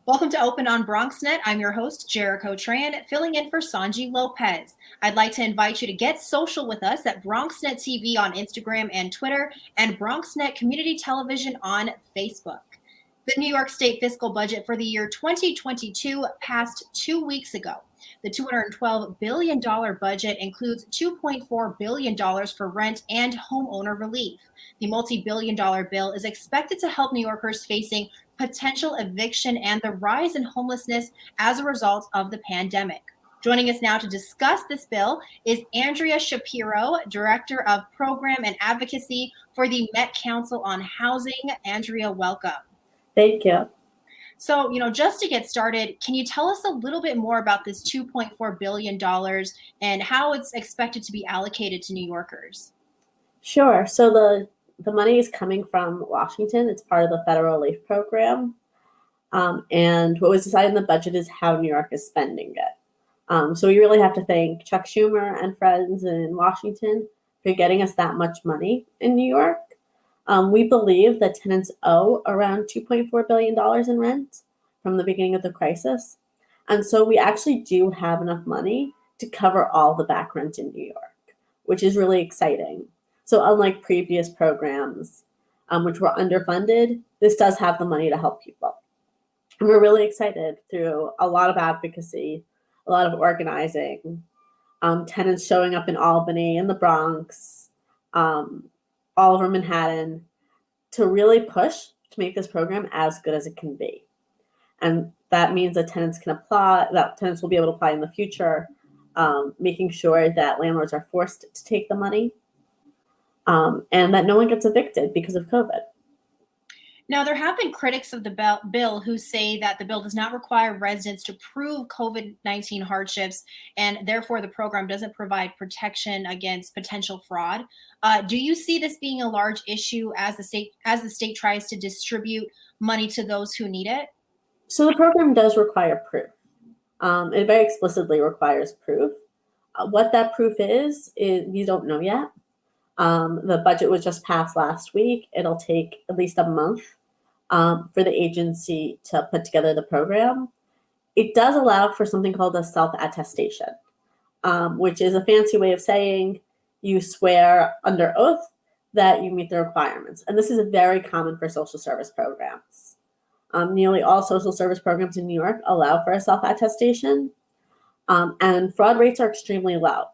Welcome to Open on BronxNet. I'm your host, Jericho Tran, filling in for Sonyi Lopez. I'd like to invite you to get social with us at BronxNet TV on Instagram and Twitter, and BronxNet Community Television on Facebook. The New York State Fiscal Budget for the year 2022 passed 2 weeks ago. The $212 billion budget includes $2.4 billion for rent and homeowner relief. The multi-billion-dollar bill is expected to help New Yorkers facing potential eviction and the rise in homelessness as a result of the pandemic. Joining us now to discuss this bill is Andrea Shapiro, Director of Program and Advocacy for the Met Council on Housing. Andrea, welcome. Thank you. So, just to get started, can you tell us a little bit more about this $2.4 billion and how it's expected to be allocated to New Yorkers? Sure. So the money is coming from Washington. It's part of the federal relief program. And what was decided in the budget is how New York is spending it. So we really have to thank Chuck Schumer and friends in Washington for getting us that much money in New York. We believe that tenants owe around $2.4 billion in rent from the beginning of the crisis. And so we actually do have enough money to cover all the back rent in New York, which is really exciting. So unlike previous programs, which were underfunded, this does have the money to help people. And we're really excited through a lot of advocacy, a lot of organizing, tenants showing up in Albany, in the Bronx, all over Manhattan, to really push to make this program as good as it can be. And that means that tenants can apply, that tenants will be able to apply in the future, making sure that landlords are forced to take the money, and that no one gets evicted because of COVID. Now, there have been critics of the bill who say that the bill does not require residents to prove COVID-19 hardships, and therefore the program doesn't provide protection against potential fraud. Do you see this being a large issue as the state tries to distribute money to those who need it? So the program does require proof. It very explicitly requires proof. What that proof is we don't know yet. The budget was just passed last week. It'll take at least a month for the agency to put together the program. It does allow for something called a self-attestation, which is a fancy way of saying you swear under oath that you meet the requirements. And this is very common for social service programs. Nearly all social service programs in New York allow for a self-attestation, and fraud rates are extremely low.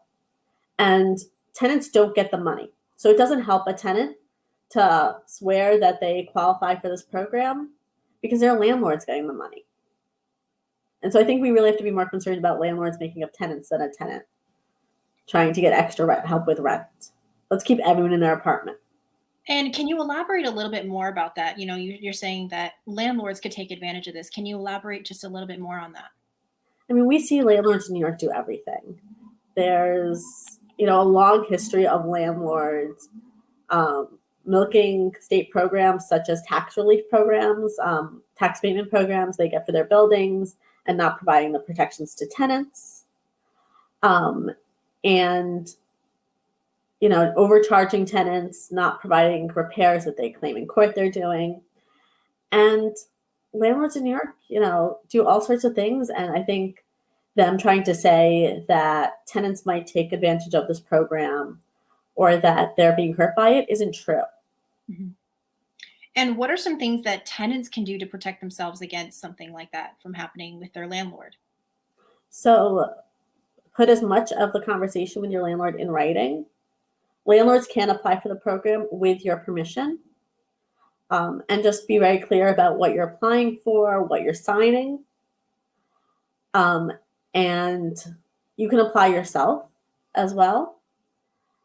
And tenants don't get the money. So it doesn't help a tenant to swear that they qualify for this program because their landlord's getting the money. And so I think we really have to be more concerned about landlords making up tenants than a tenant trying to get extra help with rent. Let's keep everyone in their apartment. And can you elaborate a little bit more about that? You're saying that landlords could take advantage of this. Can you elaborate just a little bit more on that? I mean, we see landlords in New York do everything. There's a long history of landlords milking state programs such as tax relief programs, tax payment programs they get for their buildings, and not providing the protections to tenants. And overcharging tenants, not providing repairs that they claim in court they're doing. And landlords in New York, do all sorts of things. And I think them trying to say that tenants might take advantage of this program or that they're being hurt by it isn't true. Mm-hmm. And what are some things that tenants can do to protect themselves against something like that from happening with their landlord? So put as much of the conversation with your landlord in writing. Landlords can apply for the program with your permission, and just be very clear about what you're applying for, what you're signing. And you can apply yourself as well,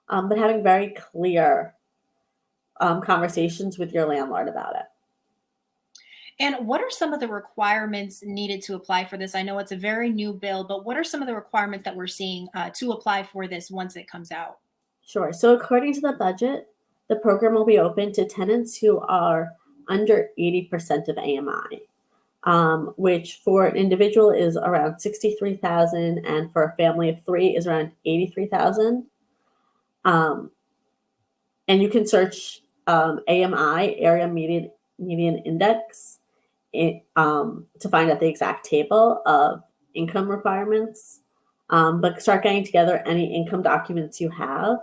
but having very clear conversations with your landlord about it. And what are some of the requirements needed to apply for this? I know it's a very new bill, but what are some of the requirements that we're seeing to apply for this once it comes out? Sure. So according to the budget, the program will be open to tenants who are under 80% of AMI, which for an individual is around $63,000, and for a family of three is around $83,000. And you can search AMI, Area Median Index, to find out the exact table of income requirements, but start getting together any income documents you have,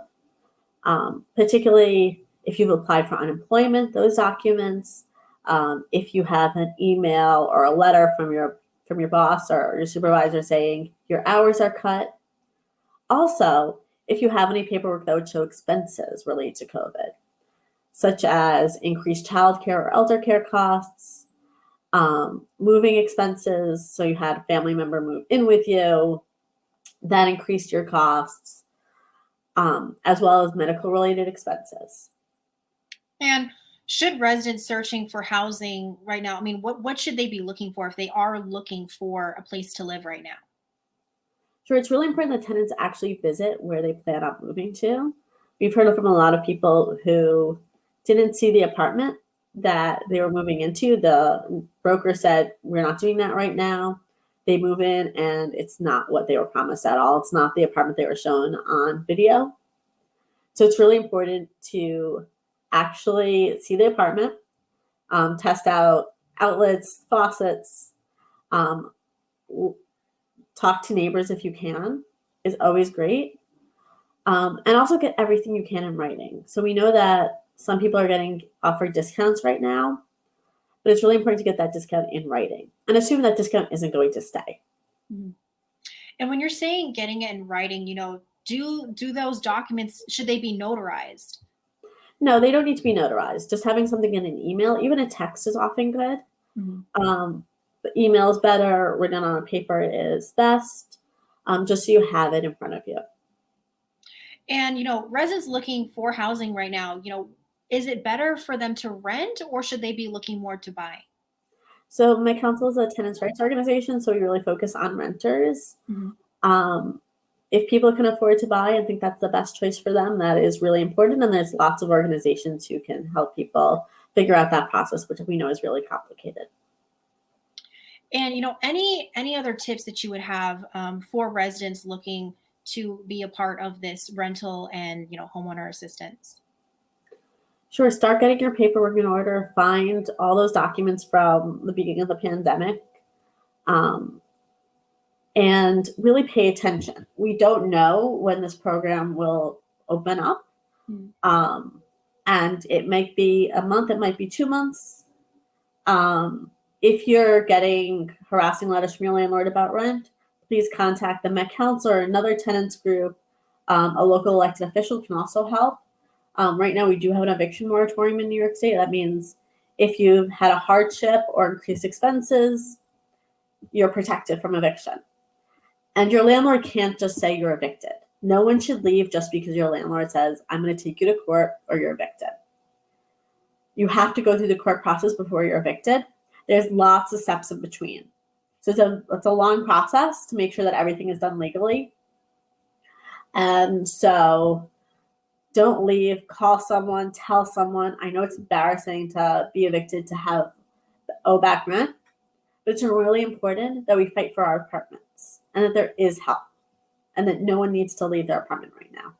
particularly if you've applied for unemployment, those documents, if you have an email or a letter from your boss or your supervisor saying your hours are cut. Also, if you have any paperwork that would show expenses related to COVID, such as increased childcare or elder care costs, moving expenses, so you had a family member move in with you, that increased your costs, as well as medical related expenses. And should residents searching for housing right now, I mean, what should they be looking for if they are looking for a place to live right now? Sure, it's really important that tenants actually visit where they plan on moving to. We've heard from a lot of people who didn't see the apartment that they were moving into. The broker said, we're not doing that right now. They move in and it's not what they were promised at all. It's not the apartment they were shown on video. So it's really important to actually see the apartment, test out outlets, faucets, talk to neighbors if you can, is always great. And also get everything you can in writing. So we know that some people are getting offered discounts right now, but it's really important to get that discount in writing and assume that discount isn't going to stay. Mm-hmm. And when you're saying getting it in writing, do those documents, should they be notarized? No, they don't need to be notarized. Just having something in an email, even a text is often good. Mm-hmm. But email is better. Written on a paper is best, just so you have it in front of you. And, residents looking for housing right now, is it better for them to rent or should they be looking more to buy? So my council is a tenants' rights organization, so we really focus on renters. Mm-hmm. If people can afford to buy and think that's the best choice for them, that is really important. And there's lots of organizations who can help people figure out that process, which we know is really complicated. And, any other tips that you would have for residents looking to be a part of this rental and, homeowner assistance? Sure. Start getting your paperwork in order. Find all those documents from the beginning of the pandemic. And really pay attention. We don't know when this program will open up. Mm-hmm. And it might be a month, it might be 2 months. If you're getting harassing letters from your landlord about rent, please contact the Met Council or another tenants group. A local elected official can also help. Right now, we do have an eviction moratorium in New York State. That means if you've had a hardship or increased expenses, you're protected from eviction. And your landlord can't just say you're evicted. No one should leave just because your landlord says, I'm going to take you to court or you're evicted. You have to go through the court process before you're evicted. There's lots of steps in between. So it's a long process to make sure that everything is done legally. And so don't leave, call someone, tell someone. I know it's embarrassing to be evicted, to have owe back rent, but it's really important that we fight for our apartments and that there is help and that no one needs to leave their apartment right now.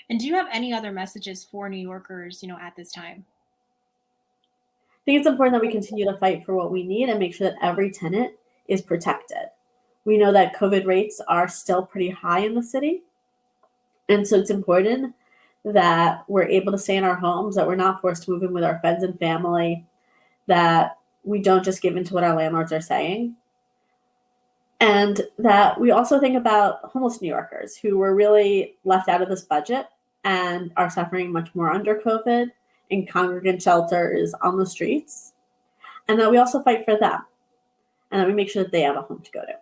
And do you have any other messages for New Yorkers, at this time? I think it's important that we continue to fight for what we need and make sure that every tenant is protected. We know that COVID rates are still pretty high in the city. And so it's important that we're able to stay in our homes, that we're not forced to move in with our friends and family, that we don't just give in to what our landlords are saying. And that we also think about homeless New Yorkers who were really left out of this budget and are suffering much more under COVID in congregant shelters on the streets. And that we also fight for them and that we make sure that they have a home to go to.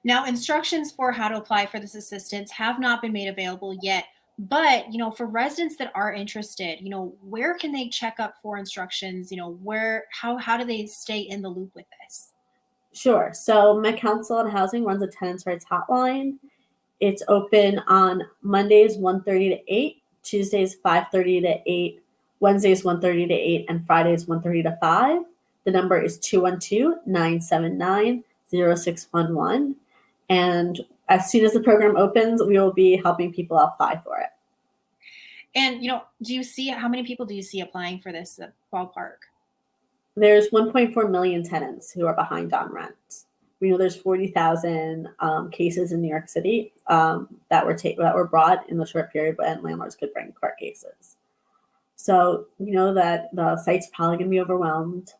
Now, instructions for how to apply for this assistance have not been made available yet. But, for residents that are interested, where can they check up for instructions? How do they stay in the loop with this? Sure. So Met Council on Housing runs a tenants' rights hotline. It's open on Mondays 1:30 to 8, Tuesdays 5:30 to 8, Wednesdays 1:30 to 8, and Fridays 1:30 to 5. The number is 212-979-0611. And as soon as the program opens, we will be helping people apply for it. And, do you see, how many people do you see applying for this ballpark? there's 1.4 million tenants who are behind on rent. We know there's 40,000 cases in New York City that were brought in the short period when landlords could bring court cases. So we know that the site's probably going to be overwhelmed.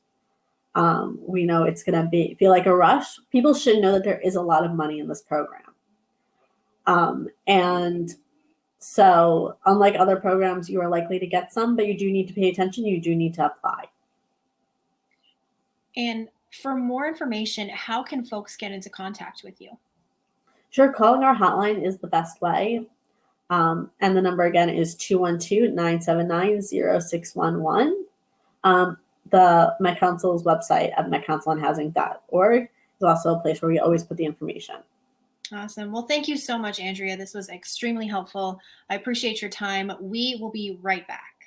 We know it's going to feel like a rush. People should know that there is a lot of money in this program. And so unlike other programs, you are likely to get some, but you do need to pay attention. You do need to apply. And for more information, how can folks get into contact with you? Sure, calling our hotline is the best way. And the number again is 212-979-0611. The Met Council's website at metcounciloonhousing.org is also a place where we always put the information. Awesome. Well, thank you so much, Andrea. This was extremely helpful. I appreciate your time. We will be right back.